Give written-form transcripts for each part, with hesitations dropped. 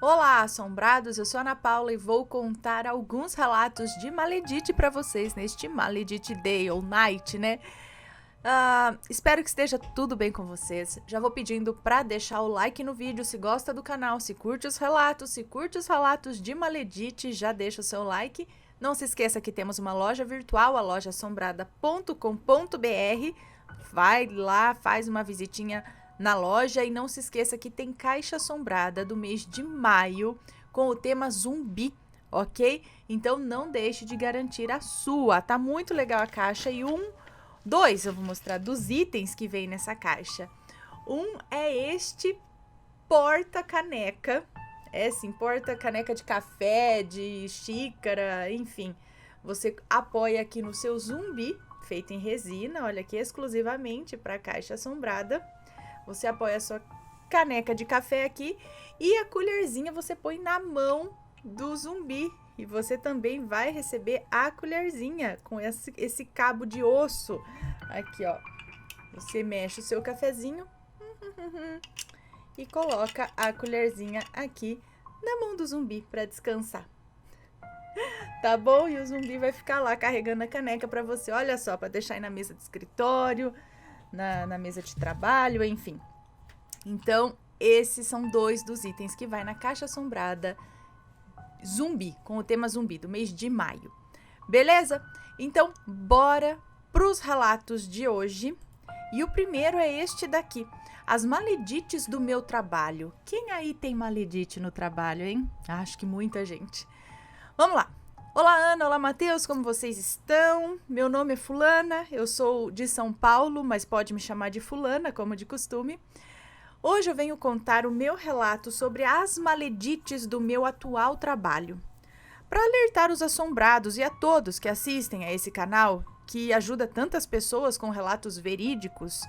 Olá, assombrados! Eu sou a Ana Paula e vou contar alguns relatos de Maledite para vocês neste Maledite Day ou Night, né? Espero que esteja tudo bem com vocês. Já vou pedindo para deixar o like no vídeo se gosta do canal, se curte os relatos de Maledite, já deixa o seu like. Não se esqueça que temos uma loja virtual, a lojaassombrada.com.br. Vai lá, faz uma visitinha na loja e não se esqueça que tem caixa assombrada do mês de maio com o tema zumbi, ok? Então não deixe de garantir a sua, tá muito legal a caixa e dois eu vou mostrar dos itens que vem nessa caixa. Um é este porta-caneca, porta-caneca de café, de xícara, enfim. Você apoia aqui no seu zumbi, feito em resina, olha aqui, exclusivamente para a caixa assombrada. Você apoia a sua caneca de café aqui e a colherzinha você põe na mão do zumbi. E você também vai receber a colherzinha com esse cabo de osso. Aqui, ó. Você mexe o seu cafezinho e coloca a colherzinha aqui na mão do zumbi para descansar. Tá bom? E o zumbi vai ficar lá carregando a caneca para você. Olha só, para deixar aí na mesa de escritório, na mesa de trabalho, enfim. Então, esses são dois dos itens que vai na caixa assombrada zumbi, com o tema zumbi, do mês de maio. Beleza? Então, bora pros relatos de hoje. E o primeiro é este daqui. As maledites do meu trabalho. Quem aí tem maledite no trabalho, hein? Acho que muita gente. Vamos lá. Olá, Ana. Olá, Matheus. Como vocês estão? Meu nome é Fulana. Eu sou de São Paulo, mas pode me chamar de Fulana, como de costume. Hoje eu venho contar o meu relato sobre as maledites do meu atual trabalho. Para alertar os assombrados e a todos que assistem a esse canal, que ajuda tantas pessoas com relatos verídicos,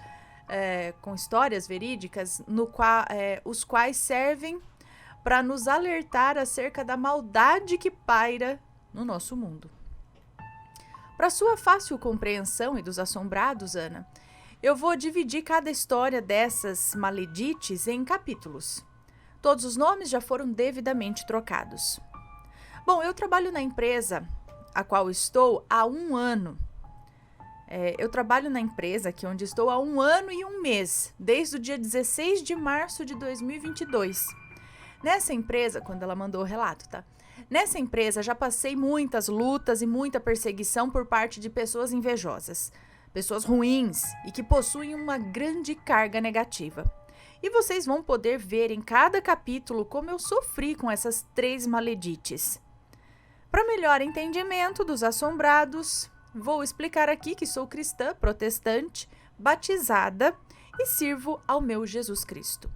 com histórias verídicas, os quais servem para nos alertar acerca da maldade que paira no nosso mundo. Para sua fácil compreensão e dos assombrados, Ana, eu vou dividir cada história dessas maledites em capítulos. Todos os nomes já foram devidamente trocados. Bom, eu trabalho na empresa a qual estou há 1 ano. Eu trabalho na empresa aqui onde estou há 1 ano e 1 mês, desde o dia 16 de março de 2022. Nessa empresa, quando ela mandou o relato, tá? Nessa empresa já passei muitas lutas e muita perseguição por parte de pessoas invejosas. Pessoas ruins e que possuem uma grande carga negativa. E vocês vão poder ver em cada capítulo como eu sofri com essas 3 maledites. Para melhor entendimento dos assombrados, vou explicar aqui que sou cristã, protestante, batizada e sirvo ao meu Jesus Cristo.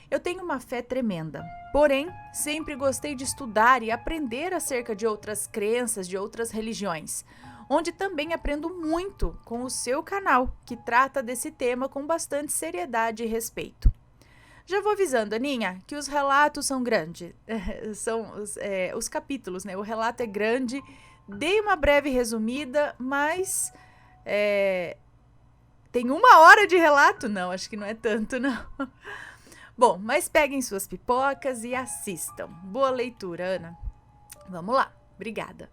Eu tenho uma fé tremenda, porém, sempre gostei de estudar e aprender acerca de outras crenças, de outras religiões, onde também aprendo muito com o seu canal, que trata desse tema com bastante seriedade e respeito. Já vou avisando, Aninha, que os relatos são grandes, são os capítulos, né? O relato é grande, dei uma breve resumida, mas tem 1 hora de relato? Não, acho que não é tanto, não. Bom, mas peguem suas pipocas e assistam. Boa leitura, Ana. Vamos lá, obrigada.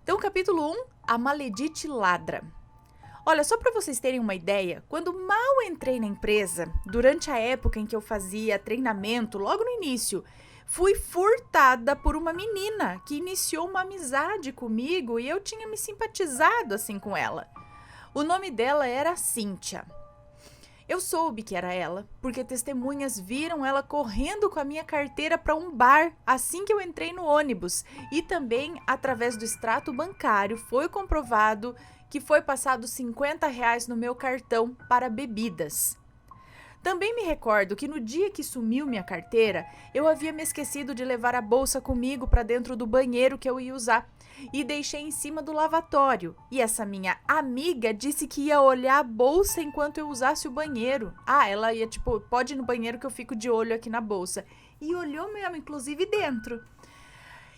Então, capítulo 1, a maledite ladra. Olha, só para vocês terem uma ideia, quando mal entrei na empresa, durante a época em que eu fazia treinamento, logo no início, fui furtada por uma menina que iniciou uma amizade comigo e eu tinha me simpatizado assim com ela. O nome dela era Cíntia. Eu soube que era ela, porque testemunhas viram ela correndo com a minha carteira para um bar assim que eu entrei no ônibus. E também, através do extrato bancário, foi comprovado que foi passado R$50 no meu cartão para bebidas. Também me recordo que no dia que sumiu minha carteira, eu havia me esquecido de levar a bolsa comigo para dentro do banheiro que eu ia usar e deixei em cima do lavatório. E essa minha amiga disse que ia olhar a bolsa enquanto eu usasse o banheiro. Ela ia pode ir no banheiro que eu fico de olho aqui na bolsa. E olhou mesmo, inclusive dentro.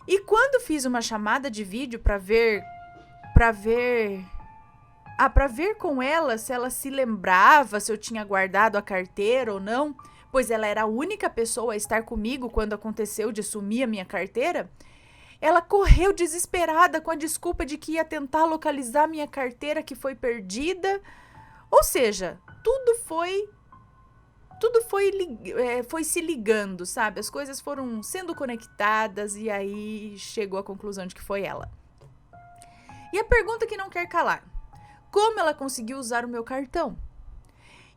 E quando fiz uma chamada de vídeo para ver com ela se ela se lembrava se eu tinha guardado a carteira ou não, pois ela era a única pessoa a estar comigo quando aconteceu de sumir a minha carteira, ela correu desesperada com a desculpa de que ia tentar localizar minha carteira que foi perdida. Ou seja, tudo foi se ligando, sabe? As coisas foram sendo conectadas e aí chegou à conclusão de que foi ela. E a pergunta que não quer calar: como ela conseguiu usar o meu cartão?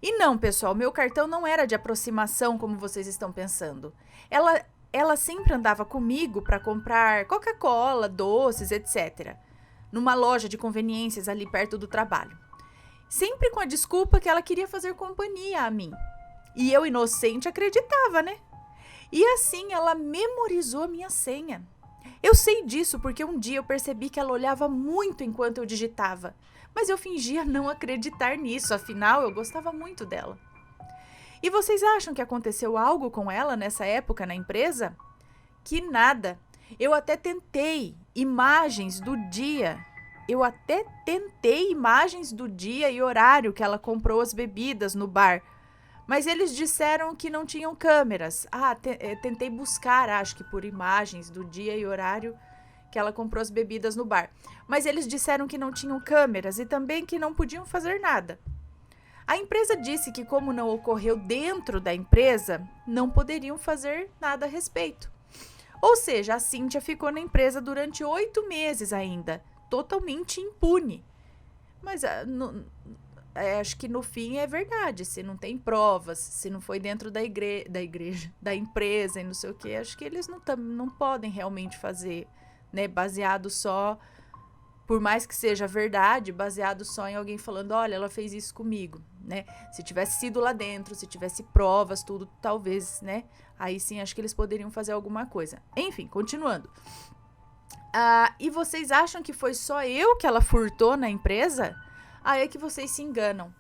E não, pessoal, meu cartão não era de aproximação como vocês estão pensando. Ela sempre andava comigo para comprar Coca-Cola, doces, etc. numa loja de conveniências ali perto do trabalho. Sempre com a desculpa que ela queria fazer companhia a mim. E eu, inocente, acreditava, né? E assim ela memorizou a minha senha. Eu sei disso porque um dia eu percebi que ela olhava muito enquanto eu digitava, mas eu fingia não acreditar nisso, afinal eu gostava muito dela. E vocês acham que aconteceu algo com ela nessa época na empresa? Que nada. Eu até tentei imagens do dia e horário que ela comprou as bebidas no bar. Mas eles disseram que não tinham câmeras. Tentei buscar, acho que por imagens do dia e horário que ela comprou as bebidas no bar. Mas eles disseram que não tinham câmeras e também que não podiam fazer nada. A empresa disse que, como não ocorreu dentro da empresa, não poderiam fazer nada a respeito. Ou seja, a Cíntia ficou na empresa durante 8 meses ainda, totalmente impune. Mas acho que no fim é verdade, se não tem provas, se não foi dentro da igreja, da empresa e não sei o que, acho que eles não podem realmente fazer, né, baseado só, por mais que seja verdade, baseado só em alguém falando, olha, ela fez isso comigo, né? Se tivesse sido lá dentro, se tivesse provas, tudo, talvez, né? Aí sim, acho que eles poderiam fazer alguma coisa. Enfim, continuando. E vocês acham que foi só eu que ela furtou na empresa? É que vocês se enganam.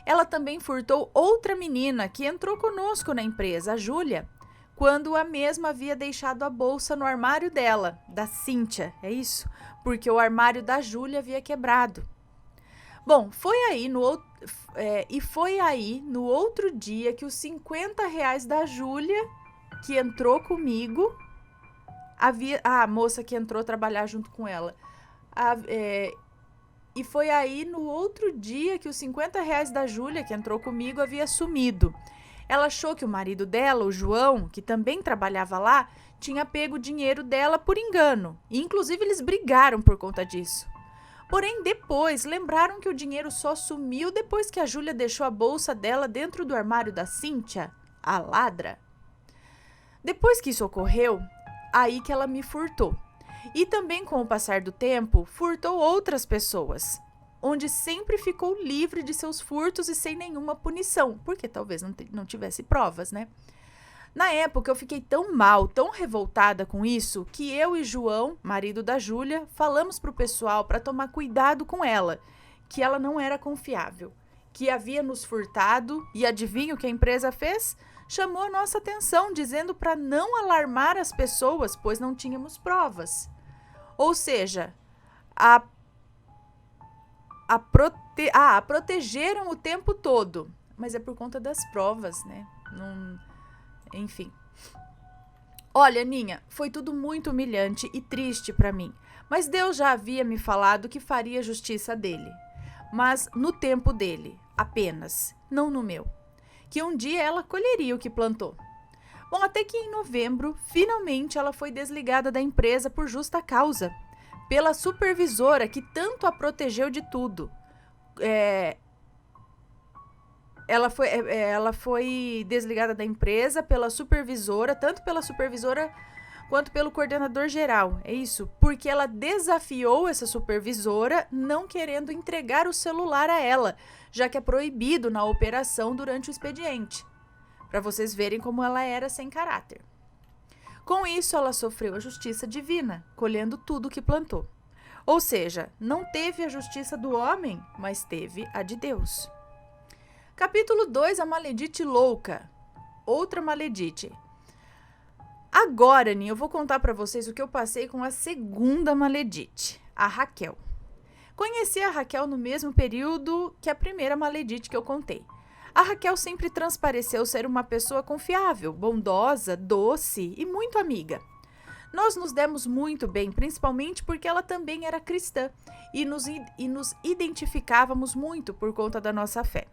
Ela também furtou outra menina que entrou conosco na empresa, a Júlia, quando a mesma havia deixado a bolsa no armário dela, da Cíntia, é isso? Porque o armário da Júlia havia quebrado. Bom, foi aí no outro dia que os R$50 da Júlia, que entrou comigo, a moça que entrou trabalhar junto com ela, e foi aí no outro dia que os R$50 da Júlia, que entrou comigo, havia sumido. Ela achou que o marido dela, o João, que também trabalhava lá, tinha pego o dinheiro dela por engano. E, inclusive, eles brigaram por conta disso. Porém, depois, lembraram que o dinheiro só sumiu depois que a Júlia deixou a bolsa dela dentro do armário da Cíntia, a ladra. Depois que isso ocorreu, aí que ela me furtou. E também, com o passar do tempo, furtou outras pessoas, onde sempre ficou livre de seus furtos e sem nenhuma punição, porque talvez não tivesse provas, né? Na época, eu fiquei tão mal, tão revoltada com isso, que eu e João, marido da Júlia, falamos pro pessoal para tomar cuidado com ela, que ela não era confiável, que havia nos furtado, e adivinha o que a empresa fez? Chamou a nossa atenção, dizendo para não alarmar as pessoas, pois não tínhamos provas. Ou seja, a protegeram o tempo todo, mas é por conta das provas, né? Enfim. Olha, Aninha, foi tudo muito humilhante e triste para mim, mas Deus já havia me falado que faria justiça dele, mas no tempo dele, apenas, não no meu, que um dia ela colheria o que plantou. Bom, até que em novembro, finalmente ela foi desligada da empresa por justa causa, pela supervisora que tanto a protegeu de tudo. Ela foi desligada da empresa pela supervisora, tanto pela supervisora quanto pelo coordenador geral. É isso, porque ela desafiou essa supervisora não querendo entregar o celular a ela, já que é proibido na operação durante o expediente. Para vocês verem como ela era sem caráter. Com isso, ela sofreu a justiça divina, colhendo tudo o que plantou. Ou seja, não teve a justiça do homem, mas teve a de Deus. Capítulo 2, a maledite louca. Outra maledite. Agora, Aninha, eu vou contar para vocês o que eu passei com a segunda maledite, a Raquel. Conheci a Raquel no mesmo período que a primeira maledite que eu contei. A Raquel sempre transpareceu ser uma pessoa confiável, bondosa, doce e muito amiga. Nós nos demos muito bem, principalmente porque ela também era cristã e nos identificávamos muito por conta da nossa fé.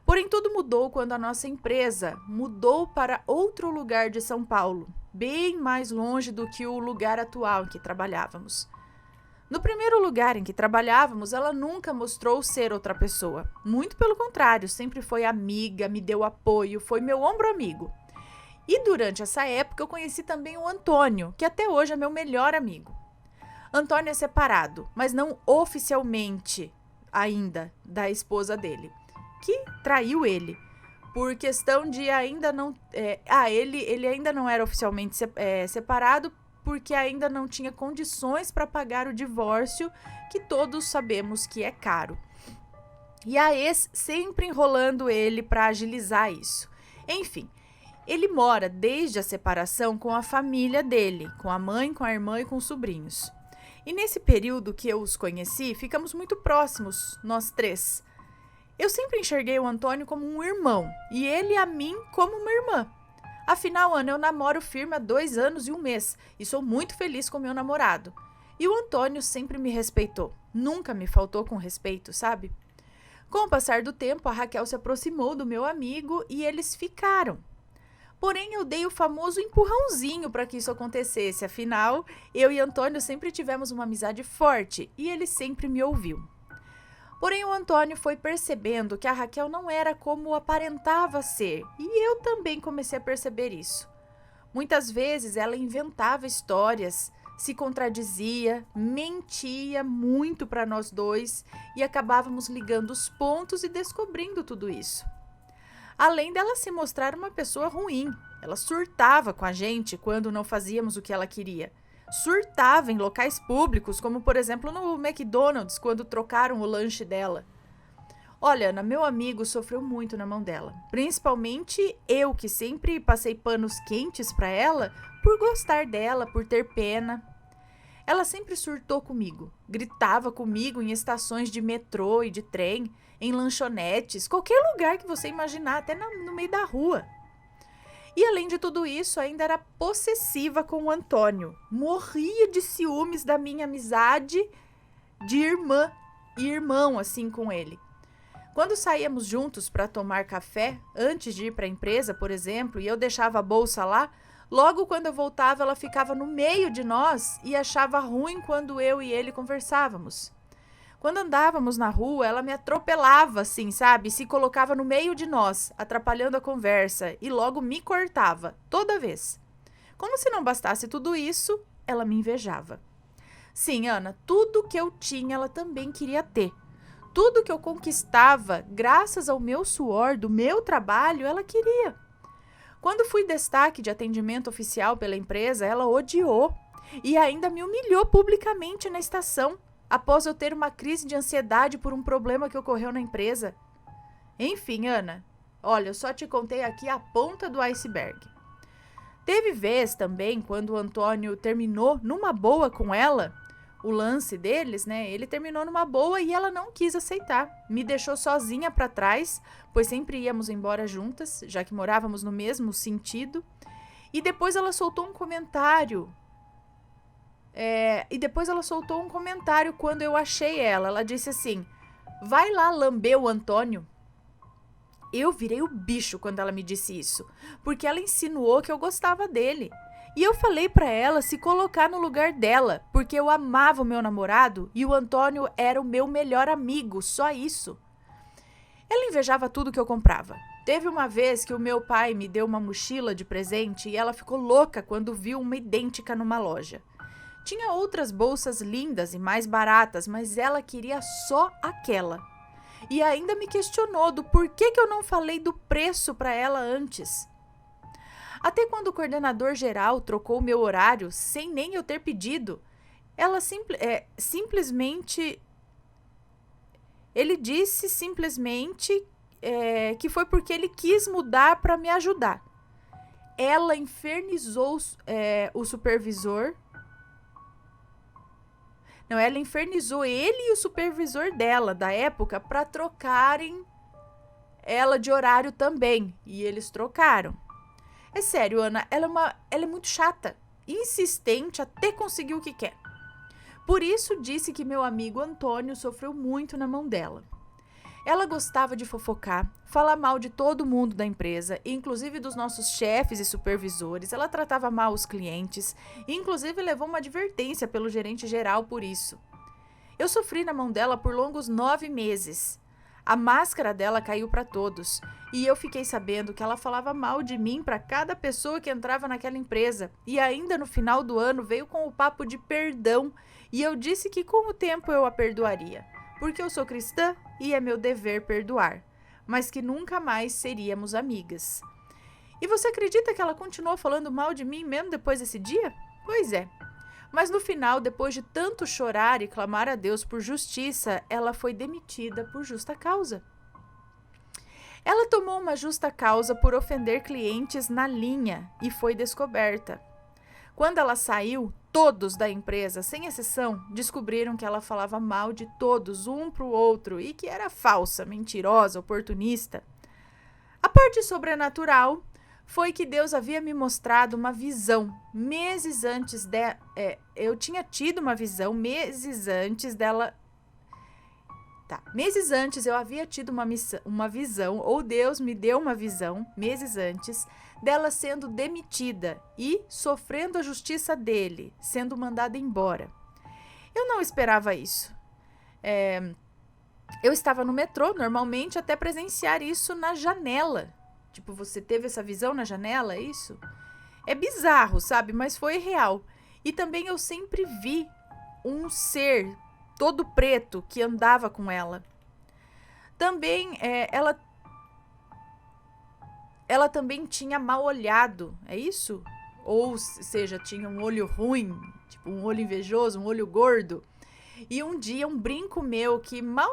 Porém, tudo mudou quando a nossa empresa mudou para outro lugar de São Paulo, bem mais longe do que o lugar atual em que trabalhávamos. No primeiro lugar em que trabalhávamos, ela nunca mostrou ser outra pessoa. Muito pelo contrário, sempre foi amiga, me deu apoio, foi meu ombro amigo. E durante essa época eu conheci também o Antônio, que até hoje é meu melhor amigo. Antônio é separado, mas não oficialmente ainda da esposa dele, que traiu ele, por questão de ainda não... ele ainda não era oficialmente separado, porque ainda não tinha condições para pagar o divórcio, que todos sabemos que é caro. E a ex sempre enrolando ele para agilizar isso. Enfim, ele mora desde a separação com a família dele, com a mãe, com a irmã e com os sobrinhos. E nesse período que eu os conheci, ficamos muito próximos, nós três. Eu sempre enxerguei o Antônio como um irmão e ele a mim como uma irmã. Afinal, Ana, eu namoro firme há 2 anos e 1 mês e sou muito feliz com meu namorado. E o Antônio sempre me respeitou, nunca me faltou com respeito, sabe? Com o passar do tempo, a Raquel se aproximou do meu amigo e eles ficaram. Porém, eu dei o famoso empurrãozinho para que isso acontecesse, afinal, eu e Antônio sempre tivemos uma amizade forte e ele sempre me ouviu. Porém, o Antônio foi percebendo que a Raquel não era como aparentava ser, e eu também comecei a perceber isso. Muitas vezes ela inventava histórias, se contradizia, mentia muito para nós dois e acabávamos ligando os pontos e descobrindo tudo isso. Além dela se mostrar uma pessoa ruim, ela surtava com a gente quando não fazíamos o que ela queria. Surtava em locais públicos, como por exemplo no McDonald's, quando trocaram o lanche dela. Olha, Ana, meu amigo sofreu muito na mão dela. Principalmente eu, que sempre passei panos quentes para ela, por gostar dela, por ter pena. Ela sempre surtou comigo, gritava comigo em estações de metrô e de trem, em lanchonetes, qualquer lugar que você imaginar, até no meio da rua. E além de tudo isso, ainda era possessiva com o Antônio. Morria de ciúmes da minha amizade de irmã e irmão assim com ele. Quando saíamos juntos para tomar café, antes de ir para a empresa, por exemplo, e eu deixava a bolsa lá, logo quando eu voltava ela ficava no meio de nós e achava ruim quando eu e ele conversávamos. Quando andávamos na rua, ela me atropelava assim, sabe? Se colocava no meio de nós, atrapalhando a conversa e logo me cortava, toda vez. Como se não bastasse tudo isso, ela me invejava. Sim, Ana, tudo que eu tinha ela também queria ter. Tudo que eu conquistava, graças ao meu suor, do meu trabalho, ela queria. Quando fui destaque de atendimento oficial pela empresa, ela odiou e ainda me humilhou publicamente na estação, após eu ter uma crise de ansiedade por um problema que ocorreu na empresa. Enfim, Ana, olha, eu só te contei aqui a ponta do iceberg. Teve vez também, quando o Antônio terminou numa boa com ela, o lance deles, né? Ele terminou numa boa e ela não quis aceitar. Me deixou sozinha para trás, pois sempre íamos embora juntas, já que morávamos no mesmo sentido. E depois ela soltou um comentário. Quando eu achei ela. Ela disse assim: vai lá lamber o Antônio. Eu virei o bicho quando ela me disse isso, porque ela insinuou que eu gostava dele. E eu falei pra ela se colocar no lugar dela, porque eu amava o meu namorado e o Antônio era o meu melhor amigo, só isso. Ela invejava tudo que eu comprava. Teve uma vez que o meu pai me deu uma mochila de presente e ela ficou louca quando viu uma idêntica numa loja. Tinha outras bolsas lindas e mais baratas, mas ela queria só aquela. E ainda me questionou do porquê que eu não falei do preço para ela antes. Até quando o coordenador geral trocou o meu horário sem nem eu ter pedido, ele disse simplesmente que foi porque ele quis mudar para me ajudar. Ela infernizou o supervisor. Não, ela infernizou ele e o supervisor dela, da época, para trocarem ela de horário também, e eles trocaram. É sério, Ana, ela é muito chata, insistente até conseguir o que quer. Por isso disse que meu amigo Antônio sofreu muito na mão dela. Ela gostava de fofocar, falar mal de todo mundo da empresa, inclusive dos nossos chefes e supervisores. Ela tratava mal os clientes e inclusive levou uma advertência pelo gerente geral por isso. Eu sofri na mão dela por longos 9 meses. A máscara dela caiu para todos e eu fiquei sabendo que ela falava mal de mim para cada pessoa que entrava naquela empresa. E ainda no final do ano veio com o papo de perdão e eu disse que com o tempo eu a perdoaria, porque eu sou cristã e é meu dever perdoar, mas que nunca mais seríamos amigas. E você acredita que ela continuou falando mal de mim mesmo depois desse dia? Pois é. Mas no final, depois de tanto chorar e clamar a Deus por justiça, ela foi demitida por justa causa. Ela tomou uma justa causa por ofender clientes na linha e foi descoberta. Quando ela saiu, todos da empresa, sem exceção, descobriram que ela falava mal de todos, um para o outro, e que era falsa, mentirosa, oportunista. A parte sobrenatural foi que Deus havia me mostrado uma visão meses antes eu tinha tido uma visão meses antes dela. Meses antes eu havia tido uma visão, ou Deus me deu uma visão, meses antes, dela sendo demitida e sofrendo a justiça dele, sendo mandada embora. Eu não esperava isso. Eu estava no metrô, normalmente, até presenciar isso na janela. Tipo, você teve essa visão na janela, é isso? É bizarro, sabe? Mas foi real. E também eu sempre vi um ser todo preto que andava com ela. Também ela também tinha mal olhado, é isso? Ou seja, tinha um olho ruim, tipo um olho invejoso, um olho gordo. E um dia um brinco meu que mal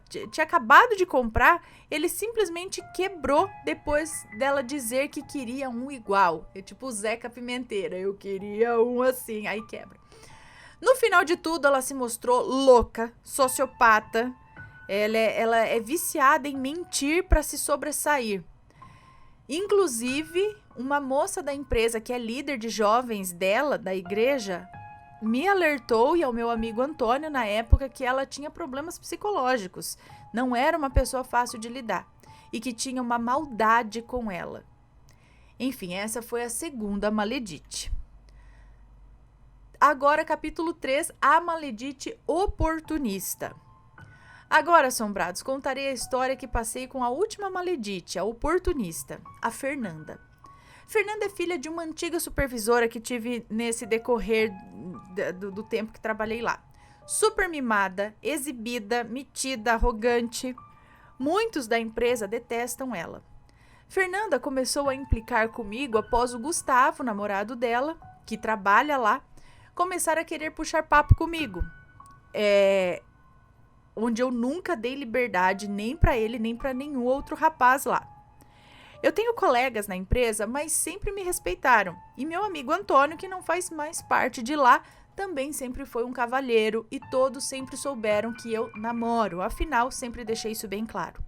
tinha acabado de comprar, ele simplesmente quebrou depois dela dizer que queria um igual. Tipo o Zeca Pimenteira, eu queria um assim, aí quebra. No final de tudo, ela se mostrou louca, sociopata. Ela é viciada em mentir para se sobressair. Inclusive, uma moça da empresa que é líder de jovens dela, da igreja, me alertou, e ao meu amigo Antônio, na época, que ela tinha problemas psicológicos. Não era uma pessoa fácil de lidar e que tinha uma maldade com ela. Enfim, essa foi a segunda maledite. Agora, capítulo 3, a maledite oportunista. Agora, assombrados, contarei a história que passei com a última maledite, a oportunista, a Fernanda. Fernanda é filha de uma antiga supervisora que tive nesse decorrer do tempo que trabalhei lá. Super mimada, exibida, metida, arrogante. Muitos da empresa detestam ela. Fernanda começou a implicar comigo após o Gustavo, namorado dela, que trabalha lá, começar a querer puxar papo comigo. Onde eu nunca dei liberdade nem para ele, nem para nenhum outro rapaz lá. Eu tenho colegas na empresa, mas sempre me respeitaram. E meu amigo Antônio, que não faz mais parte de lá, também sempre foi um cavalheiro e todos sempre souberam que eu namoro. Afinal, sempre deixei isso bem claro.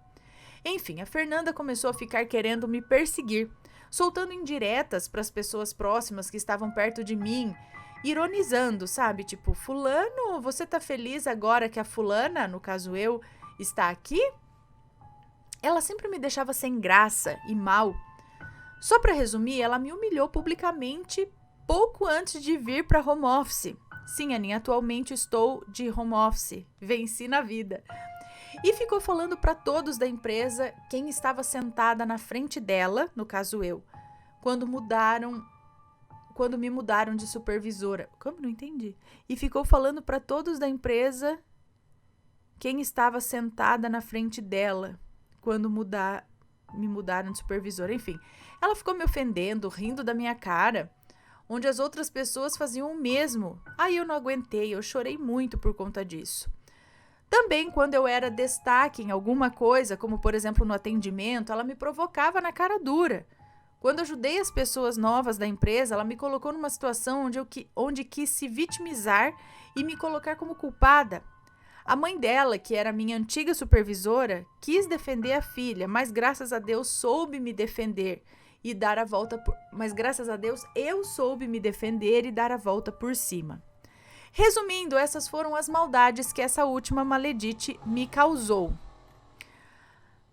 Enfim, a Fernanda começou a ficar querendo me perseguir, soltando indiretas para as pessoas próximas que estavam perto de mim, ironizando, sabe? Tipo, fulano, você tá feliz agora que a fulana, no caso eu, está aqui? Ela sempre me deixava sem graça e mal. Só para resumir, ela me humilhou publicamente pouco antes de vir para home office. Sim, Aninha, atualmente estou de home office. Venci na vida. E ficou falando para todos da empresa quem estava sentada na frente dela, no caso eu, quando me mudaram de supervisora. Como? Não entendi. E ficou falando para todos da empresa quem estava sentada na frente dela quando me mudaram de supervisora. Enfim, ela ficou me ofendendo, rindo da minha cara, onde as outras pessoas faziam o mesmo. Aí eu não aguentei, eu chorei muito por conta disso. Também, quando eu era destaque em alguma coisa, como por exemplo no atendimento, ela me provocava na cara dura. Quando ajudei as pessoas novas da empresa, ela me colocou numa situação onde quis se vitimizar e me colocar como culpada. A mãe dela, que era minha antiga supervisora, quis defender a filha, mas graças a Deus soube me defender e dar a volta mas graças a Deus eu soube me defender e dar a volta por cima. Resumindo, essas foram as maldades que essa última maledite me causou.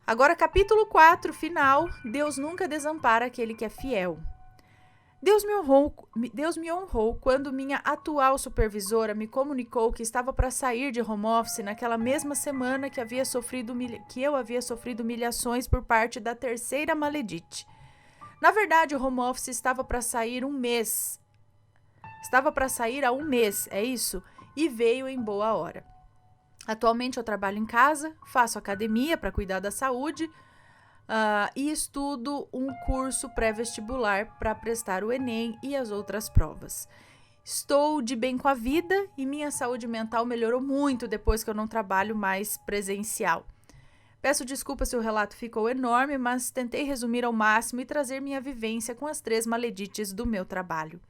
Agora, capítulo 4, final. Deus nunca desampara aquele que é fiel. Deus me honrou quando minha atual supervisora me comunicou que estava para sair de home office naquela mesma semana que eu havia sofrido humilhações por parte da terceira maledite. Na verdade, o home office estava para sair há um mês, é isso? E veio em boa hora. Atualmente eu trabalho em casa, faço academia para cuidar da saúde e estudo um curso pré-vestibular para prestar o Enem e as outras provas. Estou de bem com a vida e minha saúde mental melhorou muito depois que eu não trabalho mais presencial. Peço desculpas se o relato ficou enorme, mas tentei resumir ao máximo e trazer minha vivência com as 3 maledites do meu trabalho.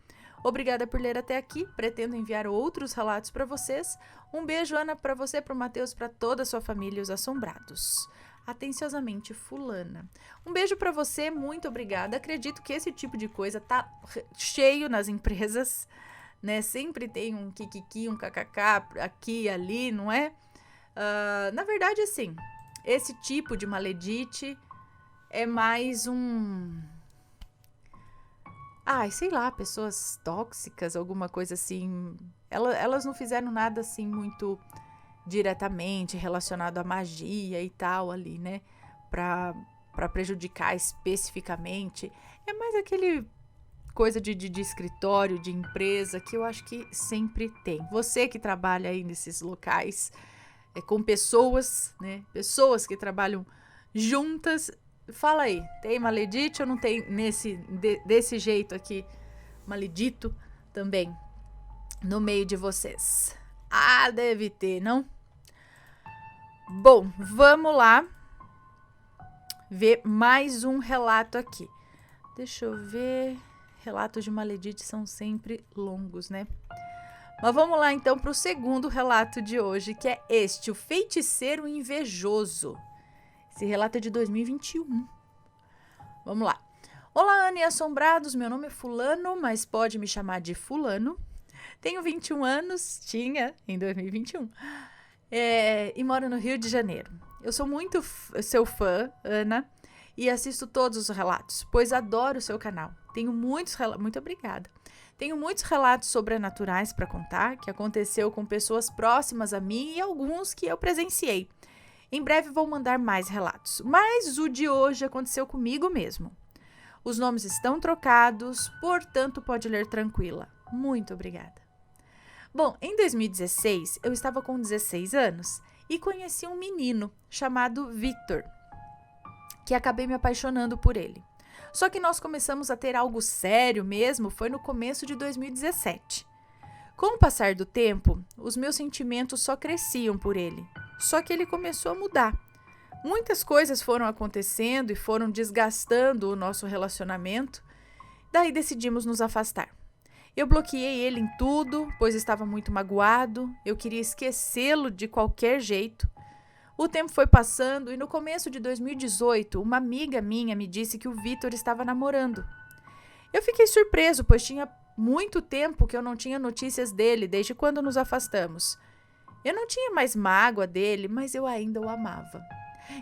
Obrigada por ler até aqui, pretendo enviar outros relatos para vocês. Um beijo, Ana, para você, para o Matheus, para toda a sua família e os assombrados. Atenciosamente, fulana. Um beijo para você, muito obrigada. Acredito que esse tipo de coisa tá cheio nas empresas, né? Sempre tem um kikiki, um kkk aqui e ali, não é? Na verdade, assim, esse tipo de maledite é mais sei lá, pessoas tóxicas, alguma coisa assim. Elas não fizeram nada assim muito diretamente relacionado à magia e tal ali, né? Pra prejudicar especificamente. É mais aquele coisa de escritório, de empresa, que eu acho que sempre tem. Você que trabalha aí nesses locais com pessoas, né? Pessoas que trabalham juntas. Fala aí, tem maledite ou não tem desse jeito aqui, maledito também, no meio de vocês? Ah, deve ter, não? Bom, vamos lá ver mais um relato aqui. Deixa eu ver, relatos de maledite são sempre longos, né? Mas vamos lá então para o segundo relato de hoje, que é este, o feiticeiro invejoso. Esse relato é de 2021. Vamos lá. Olá, Ana e assombrados. Meu nome é Fulano, mas pode me chamar de Fulano. Tenho 21 anos, tinha em 2021, e moro no Rio de Janeiro. Eu sou muito seu fã, Ana, e assisto todos os relatos, pois adoro o seu canal. Tenho muitos relatos. Muito obrigada. Tenho muitos relatos sobrenaturais para contar, que aconteceu com pessoas próximas a mim e alguns que eu presenciei. Em breve vou mandar mais relatos, mas o de hoje aconteceu comigo mesmo. Os nomes estão trocados, portanto pode ler tranquila. Muito obrigada. Bom, em 2016 eu estava com 16 anos e conheci um menino chamado Victor, que acabei me apaixonando por ele. Só que nós começamos a ter algo sério mesmo foi no começo de 2017. Com o passar do tempo, os meus sentimentos só cresciam por ele. Só que ele começou a mudar. Muitas coisas foram acontecendo e foram desgastando o nosso relacionamento. Daí decidimos nos afastar. Eu bloqueei ele em tudo, pois estava muito magoado. Eu queria esquecê-lo de qualquer jeito. O tempo foi passando e no começo de 2018, uma amiga minha me disse que o Vitor estava namorando. Eu fiquei surpreso, pois tinha muito tempo que eu não tinha notícias dele, desde quando nos afastamos. Eu não tinha mais mágoa dele, mas eu ainda o amava.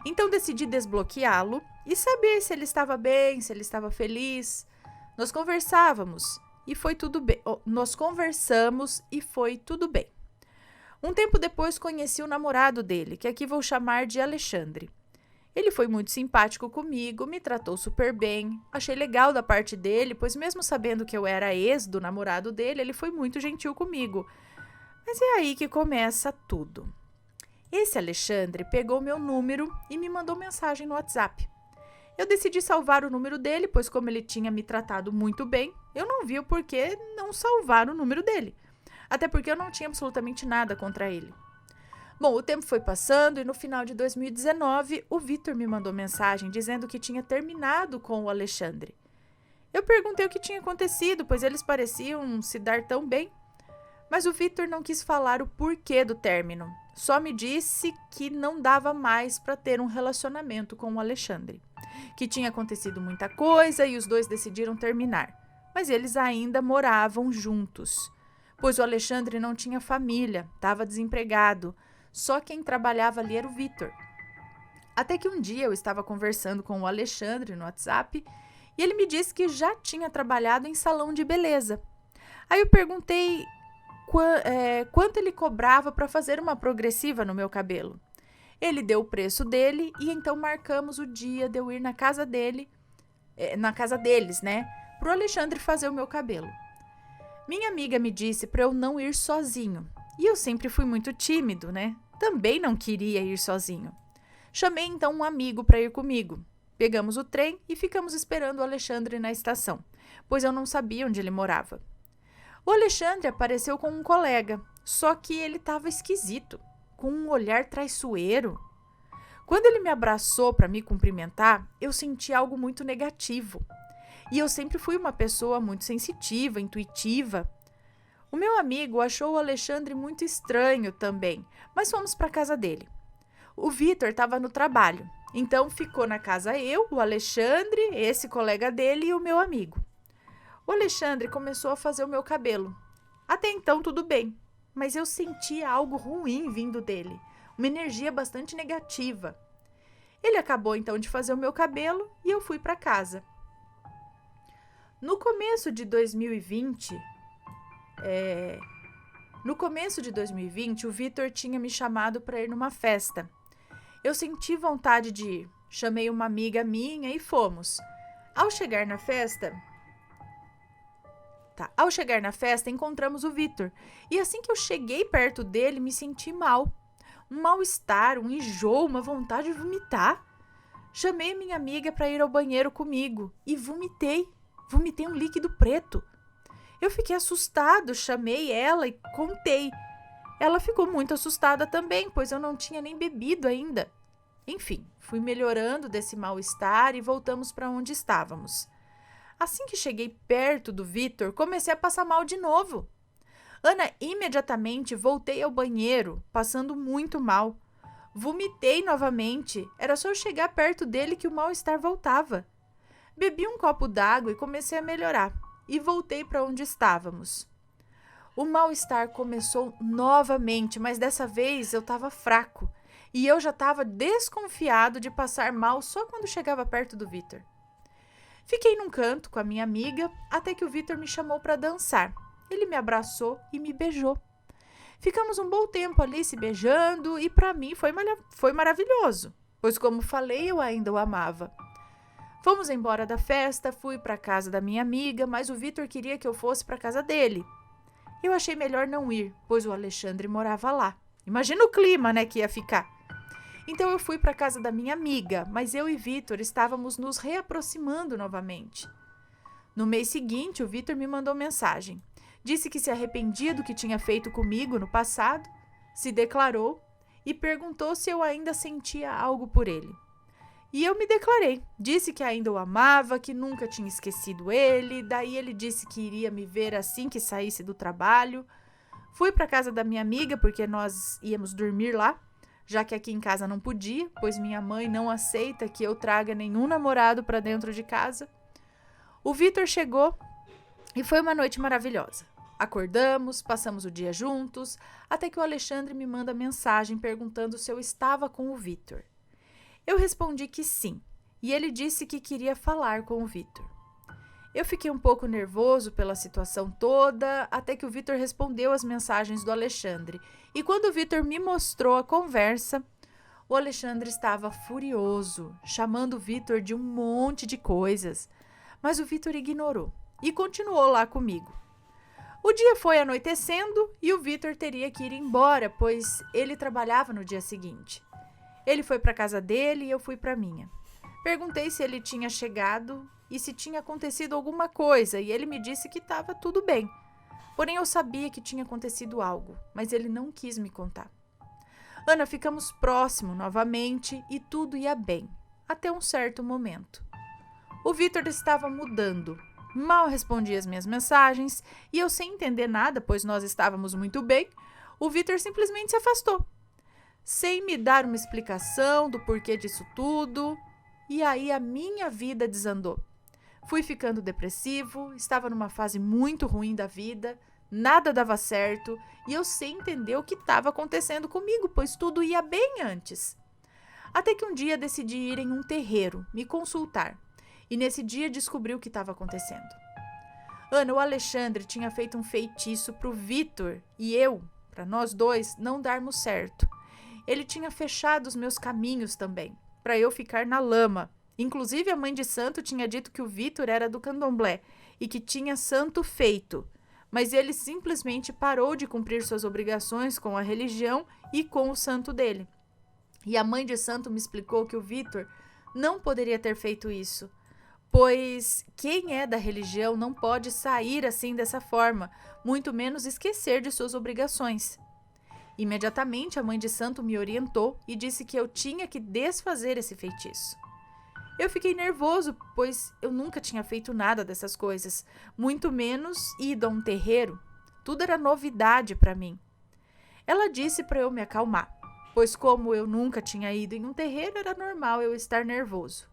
Então decidi desbloqueá-lo e saber se ele estava bem, se ele estava feliz. Nós conversamos e foi tudo bem. Um tempo depois conheci o namorado dele, que aqui vou chamar de Alexandre. Ele foi muito simpático comigo, me tratou super bem. Achei legal da parte dele, pois mesmo sabendo que eu era ex do namorado dele, ele foi muito gentil comigo. Mas é aí que começa tudo. Esse Alexandre pegou meu número e me mandou mensagem no WhatsApp. Eu decidi salvar o número dele, pois como ele tinha me tratado muito bem, eu não vi o porquê não salvar o número dele. Até porque eu não tinha absolutamente nada contra ele. Bom, o tempo foi passando e no final de 2019, o Vitor me mandou mensagem dizendo que tinha terminado com o Alexandre. Eu perguntei o que tinha acontecido, pois eles pareciam se dar tão bem. Mas o Vitor não quis falar o porquê do término. Só me disse que não dava mais para ter um relacionamento com o Alexandre. Que tinha acontecido muita coisa e os dois decidiram terminar. Mas eles ainda moravam juntos. Pois o Alexandre não tinha família, estava desempregado. Só quem trabalhava ali era o Vitor. Até que um dia eu estava conversando com o Alexandre no WhatsApp e ele me disse que já tinha trabalhado em salão de beleza. Aí eu perguntei quanto ele cobrava para fazer uma progressiva no meu cabelo. Ele deu o preço dele e então marcamos o dia de eu ir na casa deles, né, pro Alexandre fazer o meu cabelo. Minha amiga me disse para eu não ir sozinho e eu sempre fui muito tímido, né? Também não queria ir sozinho. Chamei então um amigo para ir comigo. Pegamos o trem e ficamos esperando o Alexandre na estação, pois eu não sabia onde ele morava. O Alexandre apareceu com um colega, só que ele estava esquisito, com um olhar traiçoeiro. Quando ele me abraçou para me cumprimentar, eu senti algo muito negativo. E eu sempre fui uma pessoa muito sensitiva, intuitiva. O meu amigo achou o Alexandre muito estranho também, mas fomos para a casa dele. O Vitor estava no trabalho, então ficou na casa eu, o Alexandre, esse colega dele e o meu amigo. O Alexandre começou a fazer o meu cabelo. Até então tudo bem, mas eu sentia algo ruim vindo dele, uma energia bastante negativa. Ele acabou então de fazer o meu cabelo e eu fui para casa. No começo de 2020, o Vitor tinha me chamado para ir numa festa. Eu senti vontade de ir, chamei uma amiga minha e fomos. Ao chegar na festa, encontramos o Vitor. E assim que eu cheguei perto dele, me senti mal. Um mal-estar, um enjoo, uma vontade de vomitar. Chamei minha amiga para ir ao banheiro comigo e vomitei. Vomitei um líquido preto. Eu fiquei assustado, chamei ela e contei. Ela ficou muito assustada também, pois eu não tinha nem bebido ainda. Enfim, fui melhorando desse mal-estar e voltamos para onde estávamos. Assim que cheguei perto do Vitor, comecei a passar mal de novo. Ana, imediatamente voltei ao banheiro, passando muito mal. Vomitei novamente, era só eu chegar perto dele que o mal-estar voltava. Bebi um copo d'água e comecei a melhorar, e voltei para onde estávamos. O mal-estar começou novamente, mas dessa vez eu estava fraco, e eu já estava desconfiado de passar mal só quando chegava perto do Vitor. Fiquei num canto com a minha amiga até que o Vitor me chamou para dançar. Ele me abraçou e me beijou. Ficamos um bom tempo ali se beijando e para mim foi maravilhoso, pois como falei, eu ainda o amava. Fomos embora da festa, fui para a casa da minha amiga, mas o Vitor queria que eu fosse para a casa dele. Eu achei melhor não ir, pois o Alexandre morava lá. Imagina o clima, né, que ia ficar. Então eu fui para a casa da minha amiga, mas eu e Vitor estávamos nos reaproximando novamente. No mês seguinte, o Vitor me mandou mensagem. Disse que se arrependia do que tinha feito comigo no passado, se declarou e perguntou se eu ainda sentia algo por ele. E eu me declarei. Disse que ainda o amava, que nunca tinha esquecido ele. Daí ele disse que iria me ver assim que saísse do trabalho. Fui para a casa da minha amiga porque nós íamos dormir lá, já que aqui em casa não podia, pois minha mãe não aceita que eu traga nenhum namorado para dentro de casa. O Vitor chegou e foi uma noite maravilhosa. Acordamos, passamos o dia juntos, até que o Alexandre me manda mensagem perguntando se eu estava com o Vitor. Eu respondi que sim, e ele disse que queria falar com o Vitor. Eu fiquei um pouco nervoso pela situação toda, até que o Vitor respondeu as mensagens do Alexandre. E quando o Vitor me mostrou a conversa, o Alexandre estava furioso, chamando o Vitor de um monte de coisas. Mas o Vitor ignorou e continuou lá comigo. O dia foi anoitecendo e o Vitor teria que ir embora, pois ele trabalhava no dia seguinte. Ele foi para a casa dele e eu fui para a minha. Perguntei se ele tinha chegado e se tinha acontecido alguma coisa, e ele me disse que estava tudo bem. Porém, eu sabia que tinha acontecido algo, mas ele não quis me contar. Ana, ficamos próximos novamente e tudo ia bem, até um certo momento. O Vitor estava mudando, mal respondia as minhas mensagens e eu, sem entender nada, pois nós estávamos muito bem, o Vitor simplesmente se afastou, sem me dar uma explicação do porquê disso tudo. E aí a minha vida desandou. Fui ficando depressivo, estava numa fase muito ruim da vida, nada dava certo e eu sem entender o que estava acontecendo comigo, pois tudo ia bem antes. Até que um dia decidi ir em um terreiro, me consultar. E nesse dia descobri o que estava acontecendo. Ana, o Alexandre tinha feito um feitiço pro Vitor e eu, para nós dois, não darmos certo. Ele tinha fechado os meus caminhos também, para eu ficar na lama. Inclusive, a mãe de santo tinha dito que o Vitor era do candomblé e que tinha santo feito. Mas ele simplesmente parou de cumprir suas obrigações com a religião e com o santo dele. E a mãe de santo me explicou que o Vitor não poderia ter feito isso, pois quem é da religião não pode sair assim dessa forma, muito menos esquecer de suas obrigações. Imediatamente a mãe de santo me orientou e disse que eu tinha que desfazer esse feitiço. Eu fiquei nervoso, pois eu nunca tinha feito nada dessas coisas, muito menos ido a um terreiro. Tudo era novidade para mim. Ela disse para eu me acalmar, pois como eu nunca tinha ido em um terreiro, era normal eu estar nervoso.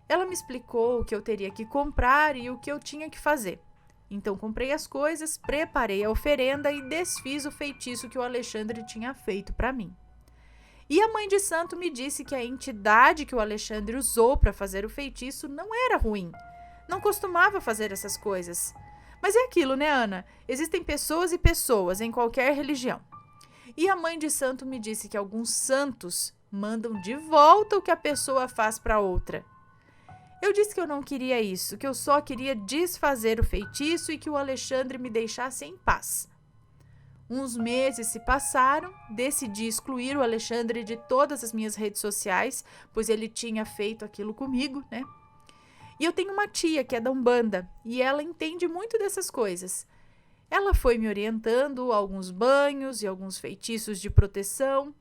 Ela me explicou o que eu teria que comprar e o que eu tinha que fazer. Então comprei as coisas, preparei a oferenda e desfiz o feitiço que o Alexandre tinha feito para mim. E a mãe de santo me disse que a entidade que o Alexandre usou para fazer o feitiço não era ruim. Não costumava fazer essas coisas. Mas é aquilo, né, Ana? Existem pessoas e pessoas em qualquer religião. E a mãe de santo me disse que alguns santos mandam de volta o que a pessoa faz para outra. Eu disse que eu não queria isso, que eu só queria desfazer o feitiço e que o Alexandre me deixasse em paz. Uns meses se passaram, decidi excluir o Alexandre de todas as minhas redes sociais, pois ele tinha feito aquilo comigo, né? E eu tenho uma tia que é da Umbanda e ela entende muito dessas coisas. Ela foi me orientando a alguns banhos e alguns feitiços de proteção.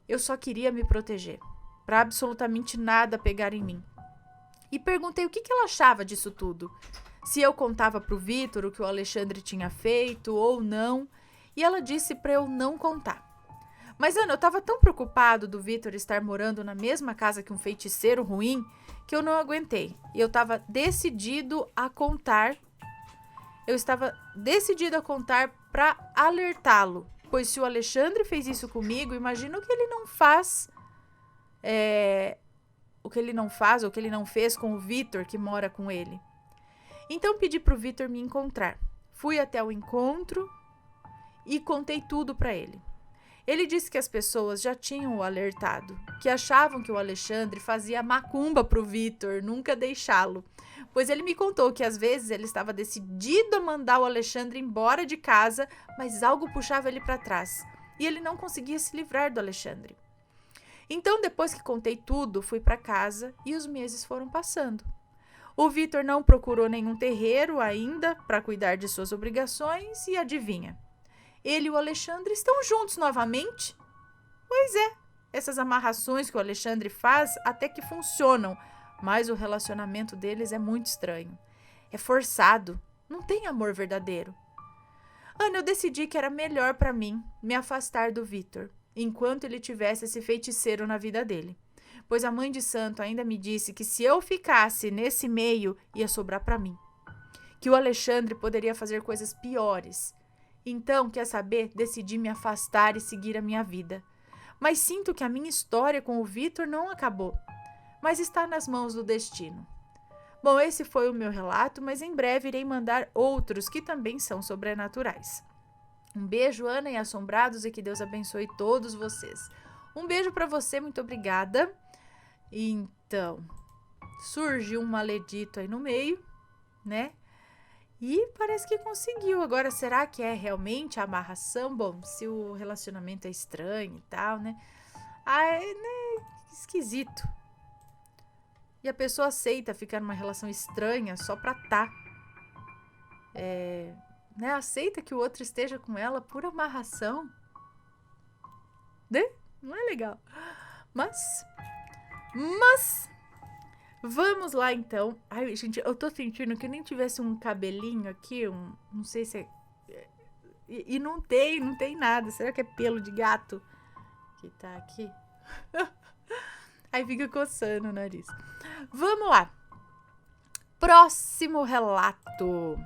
Eu só queria me proteger, para absolutamente nada pegar em mim. E perguntei o que ela achava disso tudo. Se eu contava pro Vitor o que o Alexandre tinha feito ou não. E ela disse para eu não contar. Mas, Ana, eu estava tão preocupado do Vitor estar morando na mesma casa que um feiticeiro ruim que eu não aguentei. E eu estava decidido a contar. Eu estava decidido a contar para alertá-lo. Pois se o Alexandre fez isso comigo, imagina o que ele não faz. O que ele não faz ou o que ele não fez com o Vitor, que mora com ele. Então pedi pro Vitor me encontrar. Fui até o encontro e contei tudo para ele. Ele disse que as pessoas já tinham o alertado, que achavam que o Alexandre fazia macumba pro Vitor, nunca deixá-lo. Pois ele me contou que às vezes ele estava decidido a mandar o Alexandre embora de casa, mas algo puxava ele para trás e ele não conseguia se livrar do Alexandre. Então, depois que contei tudo, fui para casa e os meses foram passando. O Vitor não procurou nenhum terreiro ainda para cuidar de suas obrigações e adivinha? Ele e o Alexandre estão juntos novamente? Pois é, essas amarrações que o Alexandre faz até que funcionam, mas o relacionamento deles é muito estranho. É forçado, não tem amor verdadeiro. Ana, eu decidi que era melhor para mim me afastar do Vitor, enquanto ele tivesse esse feiticeiro na vida dele. Pois a mãe de santo ainda me disse que se eu ficasse nesse meio, ia sobrar para mim. Que o Alexandre poderia fazer coisas piores. Então, quer saber, decidi me afastar e seguir a minha vida. Mas sinto que a minha história com o Vitor não acabou, mas está nas mãos do destino. Bom, esse foi o meu relato, mas em breve irei mandar outros que também são sobrenaturais. Um beijo, Ana e assombrados, e que Deus abençoe todos vocês. Um beijo para você, muito obrigada. Então, surgiu um maledito aí no meio, né? E parece que conseguiu. Agora, será que é realmente a amarração? Bom, se o relacionamento é estranho e tal, né? Né? Esquisito. E a pessoa aceita ficar numa relação estranha só pra né? Aceita que o outro esteja com ela por amarração. Né? Não é legal. Mas Vamos lá, então. Ai, gente, eu tô sentindo que nem tivesse um cabelinho aqui, não sei se é... E não tem nada. Será que é pelo de gato que tá aqui? Aí fica coçando o nariz. Vamos lá. Próximo relato.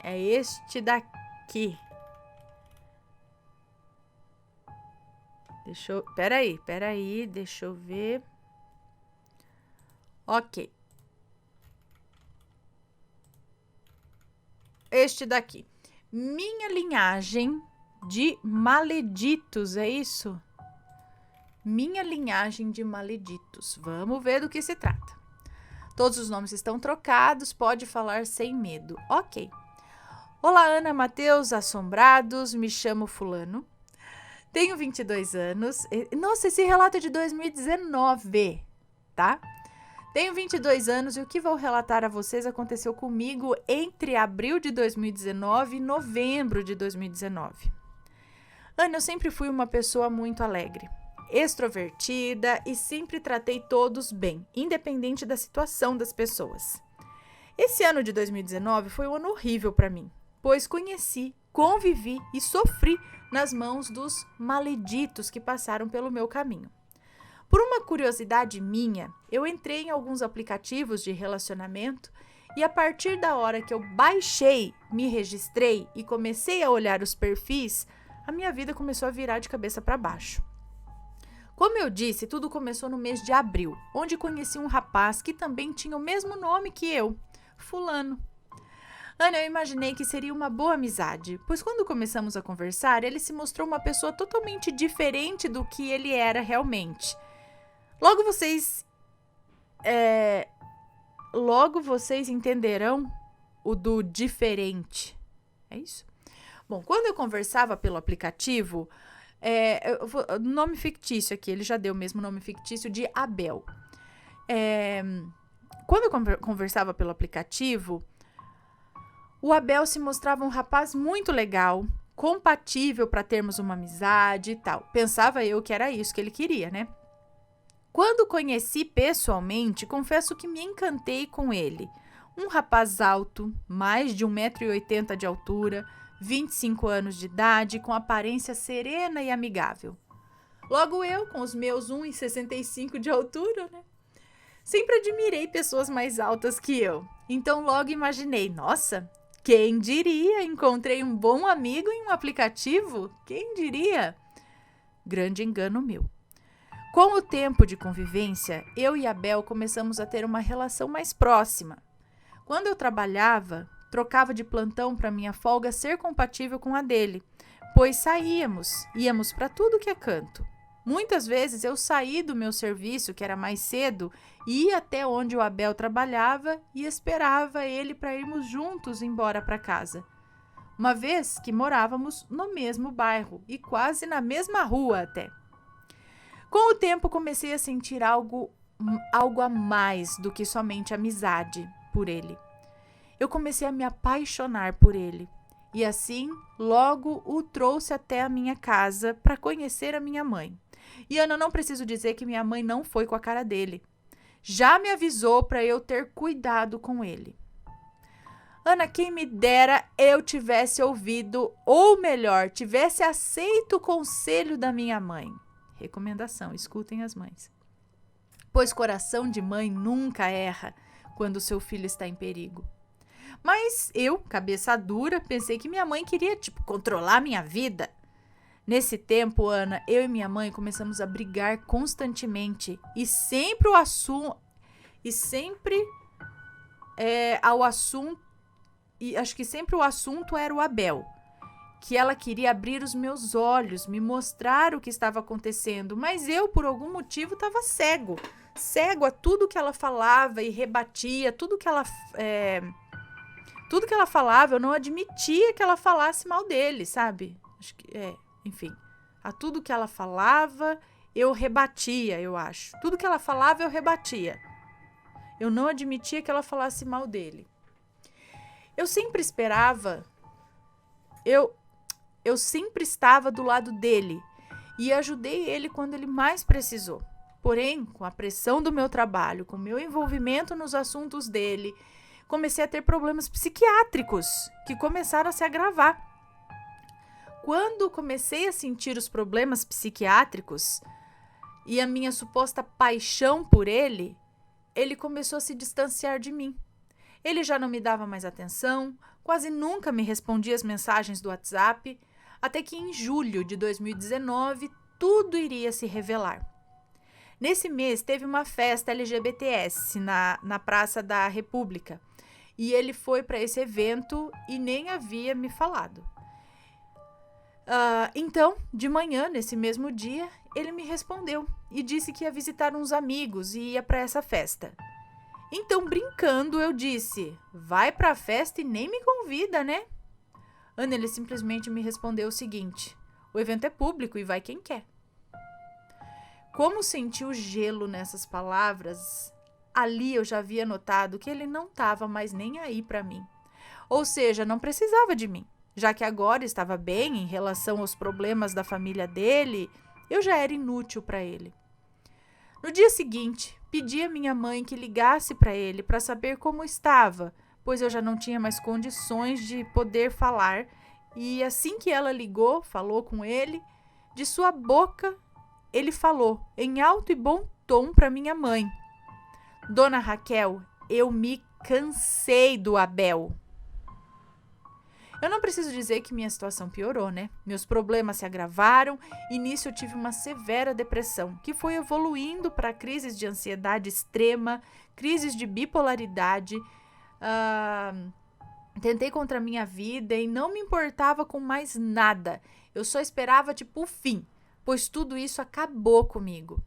É este daqui. Peraí, deixa eu ver. Ok. Este daqui. Minha linhagem de maleditos, é isso? Minha linhagem de maleditos. Vamos ver do que se trata. Todos os nomes estão trocados, pode falar sem medo. Ok. Olá, Ana, Matheus, assombrados, me chamo fulano. Tenho 22 anos. Nossa, esse relato é de 2019, tá? Tenho 22 anos e o que vou relatar a vocês aconteceu comigo entre abril de 2019 e novembro de 2019. Ana, eu sempre fui uma pessoa muito alegre, extrovertida e sempre tratei todos bem, independente da situação das pessoas. Esse ano de 2019 foi um ano horrível para mim, pois conheci, convivi e sofri nas mãos dos maleditos que passaram pelo meu caminho. Por uma curiosidade minha, eu entrei em alguns aplicativos de relacionamento e a partir da hora que eu baixei, me registrei e comecei a olhar os perfis, a minha vida começou a virar de cabeça para baixo. Como eu disse, tudo começou no mês de abril, onde conheci um rapaz que também tinha o mesmo nome que eu, fulano. Ana, eu imaginei que seria uma boa amizade, pois quando começamos a conversar, ele se mostrou uma pessoa totalmente diferente do que ele era realmente. Logo vocês entenderão o do diferente. É isso? Bom, quando eu conversava pelo aplicativo, nome fictício aqui, ele já deu o mesmo nome fictício de Abel. Quando eu conversava pelo aplicativo, o Abel se mostrava um rapaz muito legal, compatível para termos uma amizade e tal. Pensava eu que era isso que ele queria, né? Quando o conheci pessoalmente, confesso que me encantei com ele. Um rapaz alto, mais de 1,80 m de altura, 25 anos de idade, com aparência serena e amigável. Logo eu, com os meus 1,65 m de altura, né? Sempre admirei pessoas mais altas que eu. Então logo imaginei, nossa, quem diria? Encontrei um bom amigo em um aplicativo? Quem diria? Grande engano meu. Com o tempo de convivência, eu e Abel começamos a ter uma relação mais próxima. Quando eu trabalhava, trocava de plantão para minha folga ser compatível com a dele, pois íamos para tudo que é canto. Muitas vezes eu saí do meu serviço, que era mais cedo, e ia até onde o Abel trabalhava e esperava ele para irmos juntos embora para casa. Uma vez que morávamos no mesmo bairro e quase na mesma rua até. Com o tempo comecei a sentir algo a mais do que somente amizade por ele. Eu comecei a me apaixonar por ele e assim logo o trouxe até a minha casa para conhecer a minha mãe. E Ana, não preciso dizer que minha mãe não foi com a cara dele. Já me avisou para eu ter cuidado com ele. Ana, quem me dera eu tivesse ouvido, ou melhor, tivesse aceito o conselho da minha mãe. Recomendação, escutem as mães. Pois coração de mãe nunca erra quando seu filho está em perigo. Mas eu, cabeça dura, pensei que minha mãe queria, controlar minha vida. Nesse tempo, Ana, eu e minha mãe começamos a brigar constantemente e sempre acho que sempre o assunto era o Abel, que ela queria abrir os meus olhos, me mostrar o que estava acontecendo, mas eu, por algum motivo, estava cego a tudo que ela falava e rebatia, tudo que ela falava, eu não admitia que ela falasse mal dele, sabe? Enfim, a tudo que ela falava, eu rebatia, eu acho. Tudo que ela falava, eu rebatia. Eu não admitia que ela falasse mal dele. Eu sempre estava do lado dele e ajudei ele quando ele mais precisou. Porém, com a pressão do meu trabalho, com o meu envolvimento nos assuntos dele, comecei a ter problemas psiquiátricos que começaram a se agravar. Quando comecei a sentir os problemas psiquiátricos e a minha suposta paixão por ele, ele começou a se distanciar de mim. Ele já não me dava mais atenção, quase nunca me respondia as mensagens do WhatsApp, até que em julho de 2019 tudo iria se revelar. Nesse mês teve uma festa LGBTS na Praça da República e ele foi para esse evento e nem havia me falado. Então, de manhã, nesse mesmo dia, ele me respondeu e disse que ia visitar uns amigos e ia para essa festa. Então, brincando, eu disse, vai para a festa e nem me convida, né? Ana, ele simplesmente me respondeu o seguinte, o evento é público e vai quem quer. Como senti o gelo nessas palavras, ali eu já havia notado que ele não estava mais nem aí para mim. Ou seja, não precisava de mim. Já que agora estava bem em relação aos problemas da família dele, eu já era inútil para ele. No dia seguinte, pedi à minha mãe que ligasse para ele para saber como estava, pois eu já não tinha mais condições de poder falar. E assim que ela ligou, falou com ele, de sua boca, ele falou em alto e bom tom para minha mãe. Dona Raquel, eu me cansei do Abel. Eu não preciso dizer que minha situação piorou, né? Meus problemas se agravaram e nisso eu tive uma severa depressão, que foi evoluindo para crises de ansiedade extrema, crises de bipolaridade. Tentei contra a minha vida e não me importava com mais nada. Eu só esperava, o fim, pois tudo isso acabou comigo.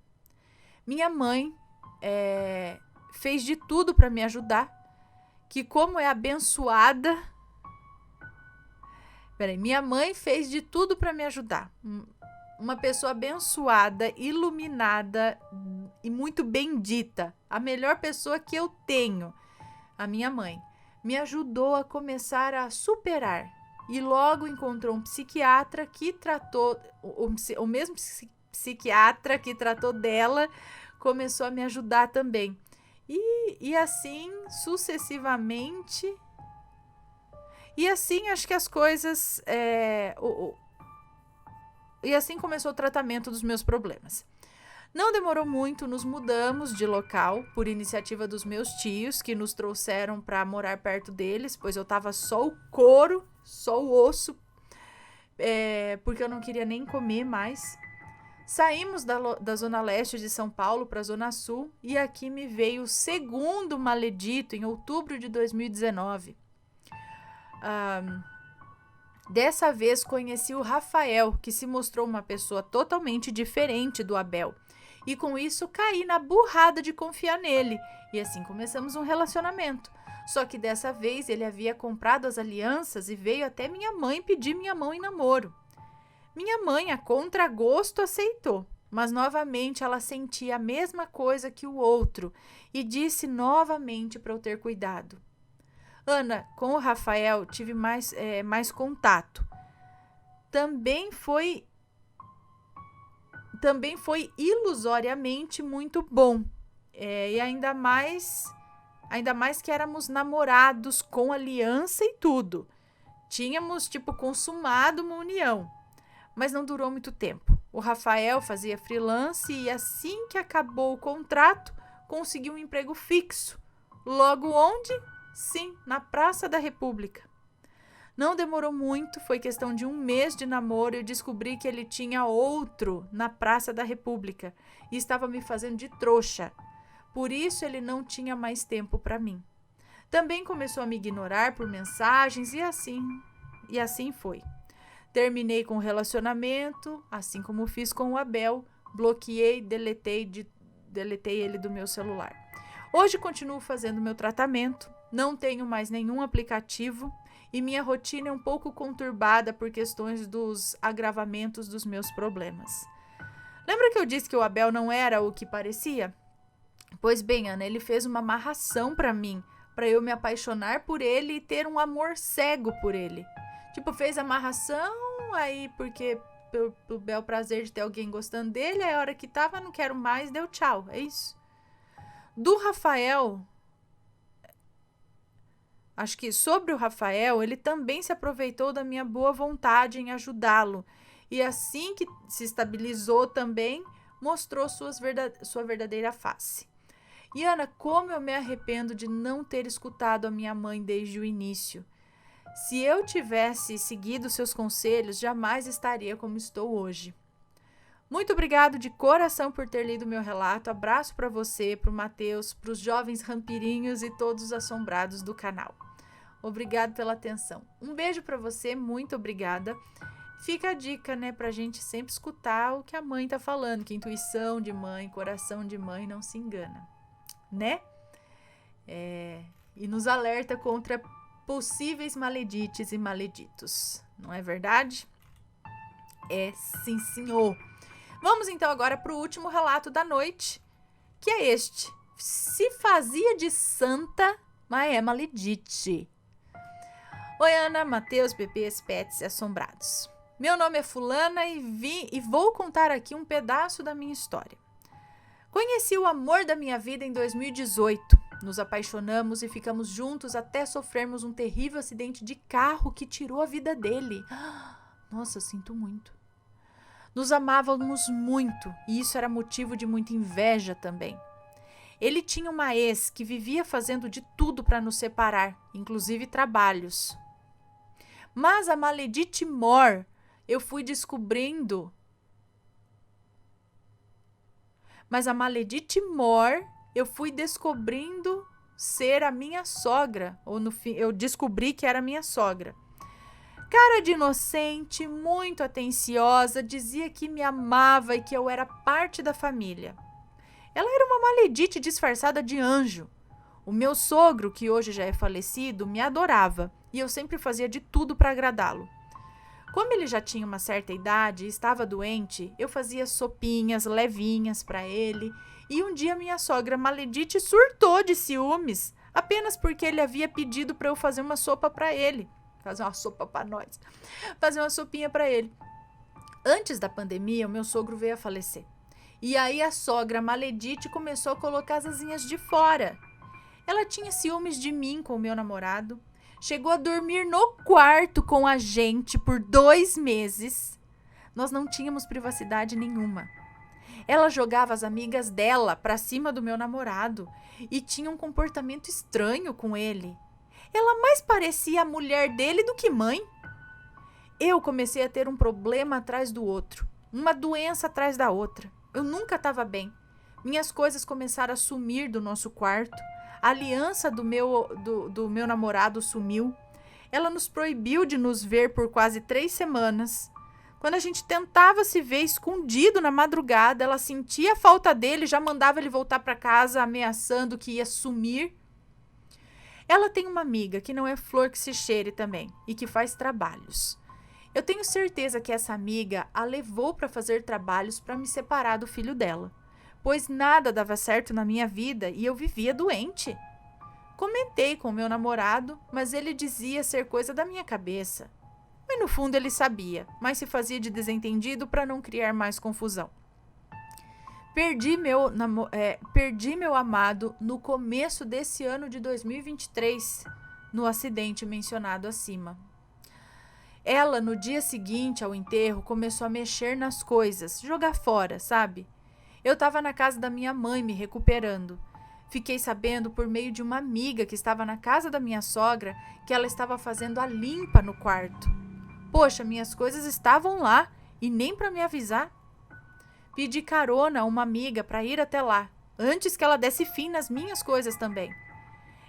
Minha mãe fez de tudo para me ajudar, que como é abençoada... Minha mãe fez de tudo para me ajudar. Uma pessoa abençoada, iluminada e muito bendita. A melhor pessoa que eu tenho, a minha mãe, me ajudou a começar a superar. E logo encontrou um psiquiatra que tratou, o mesmo psiquiatra que tratou dela, começou a me ajudar também. E assim, sucessivamente... E assim, acho que as coisas... E assim começou o tratamento dos meus problemas. Não demorou muito, nos mudamos de local por iniciativa dos meus tios, que nos trouxeram para morar perto deles, pois eu tava só o couro, só o osso, porque eu não queria nem comer mais. Saímos da Zona Leste de São Paulo para a Zona Sul e aqui me veio o segundo maledito em outubro de 2019. Dessa vez conheci o Rafael, que se mostrou uma pessoa totalmente diferente do Abel. E com isso caí na burrada de confiar nele. E assim começamos um relacionamento. Só que dessa vez ele havia comprado as alianças e veio até minha mãe pedir minha mão em namoro. Minha mãe, a contragosto, aceitou. Mas novamente ela sentia a mesma coisa que o outro e disse novamente para eu ter cuidado. Ana, com o Rafael tive mais contato. Também foi ilusoriamente muito bom. E ainda mais que éramos namorados com aliança e tudo. Tínhamos, consumado uma união. Mas não durou muito tempo. O Rafael fazia freelance e assim que acabou o contrato, conseguiu um emprego fixo. Logo onde? Sim, na Praça da República. Não demorou muito, foi questão de um mês de namoro e eu descobri que ele tinha outro na Praça da República e estava me fazendo de trouxa. Por isso ele não tinha mais tempo para mim. Também começou a me ignorar por mensagens e assim foi. Terminei com o relacionamento, assim como fiz com o Abel, bloqueei, deletei ele do meu celular. Hoje continuo fazendo meu tratamento, não tenho mais nenhum aplicativo e minha rotina é um pouco conturbada por questões dos agravamentos dos meus problemas. Lembra que eu disse que o Abel não era o que parecia? Pois bem, Ana, ele fez uma amarração para mim, para eu me apaixonar por ele e ter um amor cego por ele. Fez amarração, aí porque pelo bel prazer de ter alguém gostando dele, aí a hora que tava, não quero mais, deu tchau, é isso. Do Rafael, acho que sobre o Rafael, ele também se aproveitou da minha boa vontade em ajudá-lo. E assim que se estabilizou também, mostrou sua verdadeira face. E Ana, como eu me arrependo de não ter escutado a minha mãe desde o início. Se eu tivesse seguido seus conselhos, jamais estaria como estou hoje. Muito obrigado de coração por ter lido meu relato. Abraço para você, para o Matheus, para os jovens rampirinhos e todos os assombrados do canal. Obrigado pela atenção. Um beijo para você, muito obrigada. Fica a dica, né, pra gente sempre escutar o que a mãe tá falando, que intuição de mãe, coração de mãe não se engana, né? E nos alerta contra possíveis maledites e maleditos, não é verdade? É sim, senhor. Vamos então agora pro último relato da noite, que é este. Se fazia de santa, mas é maledite. Oi, Ana, Matheus, bebês, pets e assombrados. Meu nome é Fulana e vou contar aqui um pedaço da minha história. Conheci o amor da minha vida em 2018. Nos apaixonamos e ficamos juntos até sofrermos um terrível acidente de carro que tirou a vida dele. Nossa, sinto muito. Nos amávamos muito e isso era motivo de muita inveja também. Ele tinha uma ex que vivia fazendo de tudo para nos separar, inclusive trabalhos. Mas a maledite mor, eu fui descobrindo ser a minha sogra. Ou no fim, eu descobri que era minha sogra. Cara de inocente, muito atenciosa, dizia que me amava e que eu era parte da família. Ela era uma maledite disfarçada de anjo. O meu sogro, que hoje já é falecido, me adorava e eu sempre fazia de tudo para agradá-lo. Como ele já tinha uma certa idade e estava doente, eu fazia sopinhas levinhas para ele e um dia minha sogra maledite surtou de ciúmes, apenas porque ele havia pedido para eu fazer uma sopa para ele. Fazer uma sopa para nós. Fazer uma sopinha para ele. Antes da pandemia, o meu sogro veio a falecer. E aí a sogra maledite começou a colocar as asinhas de fora. Ela tinha ciúmes de mim com o meu namorado. Chegou a dormir no quarto com a gente por 2 meses. Nós não tínhamos privacidade nenhuma. Ela jogava as amigas dela pra cima do meu namorado e tinha um comportamento estranho com ele. Ela mais parecia a mulher dele do que mãe. Eu comecei a ter um problema atrás do outro, uma doença atrás da outra. Eu nunca estava bem. Minhas coisas começaram a sumir do nosso quarto. A aliança do meu namorado sumiu. Ela nos proibiu de nos ver por quase 3 semanas. Quando a gente tentava se ver escondido na madrugada, ela sentia a falta dele e já mandava ele voltar para casa, ameaçando que ia sumir. Ela tem uma amiga que não é flor que se cheire também e que faz trabalhos. Eu tenho certeza que essa amiga a levou para fazer trabalhos para me separar do filho dela, pois nada dava certo na minha vida e eu vivia doente. Comentei com meu namorado, mas ele dizia ser coisa da minha cabeça. Mas no fundo ele sabia, mas se fazia de desentendido para não criar mais confusão. Perdi meu amado no começo desse ano de 2023, no acidente mencionado acima. Ela, no dia seguinte ao enterro, começou a mexer nas coisas, jogar fora, sabe? Eu estava na casa da minha mãe me recuperando. Fiquei sabendo por meio de uma amiga que estava na casa da minha sogra que ela estava fazendo a limpa no quarto. Poxa, minhas coisas estavam lá e nem para me avisar. Pedi carona a uma amiga para ir até lá, antes que ela desse fim nas minhas coisas também.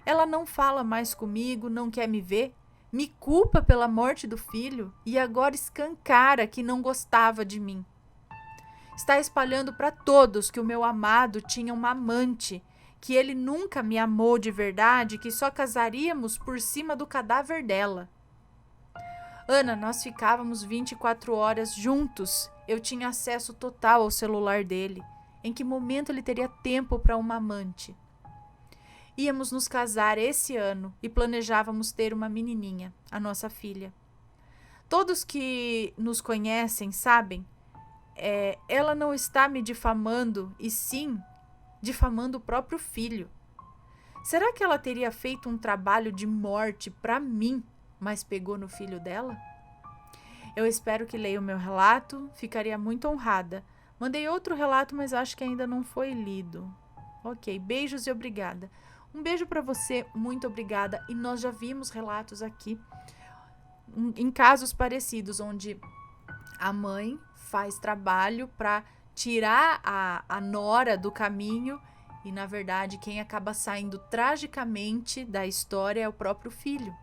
Ela não fala mais comigo, não quer me ver, me culpa pela morte do filho e agora escancara que não gostava de mim. Está espalhando para todos que o meu amado tinha uma amante, que ele nunca me amou de verdade, que só casaríamos por cima do cadáver dela. Ana, nós ficávamos 24 horas juntos. Eu tinha acesso total ao celular dele. Em que momento ele teria tempo para uma amante? Íamos nos casar esse ano e planejávamos ter uma menininha, a nossa filha. Todos que nos conhecem sabem, ela não está me difamando, e sim difamando o próprio filho. Será que ela teria feito um trabalho de morte para mim, mas pegou no filho dela? Eu espero que leia o meu relato, ficaria muito honrada. Mandei outro relato, mas acho que ainda não foi lido. Ok, beijos e obrigada. Um beijo para você, muito obrigada. E nós já vimos relatos aqui em casos parecidos, onde a mãe faz trabalho para tirar a nora do caminho e, na verdade, quem acaba saindo tragicamente da história é o próprio filho.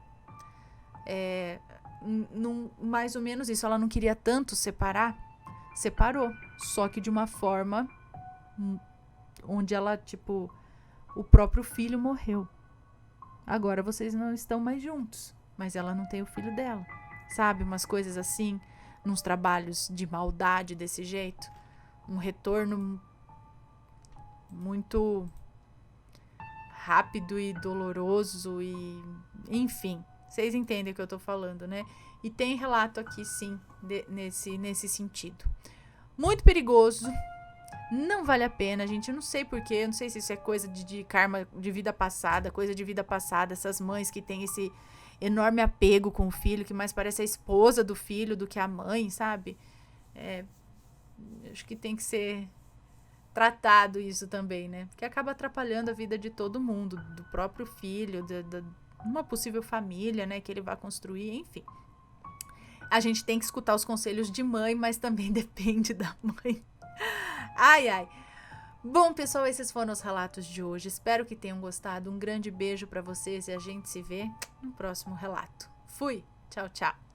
Mais ou menos isso. Ela não queria tanto separar, separou, só que de uma forma onde ela, tipo, o próprio filho morreu. Agora vocês não estão mais juntos, mas ela não tem o filho dela. Sabe, umas coisas assim, nos trabalhos de maldade desse jeito, um retorno muito rápido e doloroso e, enfim, vocês entendem o que eu tô falando, né? E tem relato aqui, sim, nesse sentido. Muito perigoso. Não vale a pena, gente. Eu não sei porquê. Eu não sei se isso é coisa de karma de vida passada, coisa de vida passada. Essas mães que têm esse enorme apego com o filho, que mais parece a esposa do filho do que a mãe, sabe? Acho que tem que ser tratado isso também, né? Porque acaba atrapalhando a vida de todo mundo, do próprio filho, de uma possível família, né? Que ele vai construir, enfim. A gente tem que escutar os conselhos de mãe, mas também depende da mãe. Ai, ai. Bom, pessoal, esses foram os relatos de hoje. Espero que tenham gostado. Um grande beijo para vocês e a gente se vê no próximo relato. Fui. Tchau, tchau.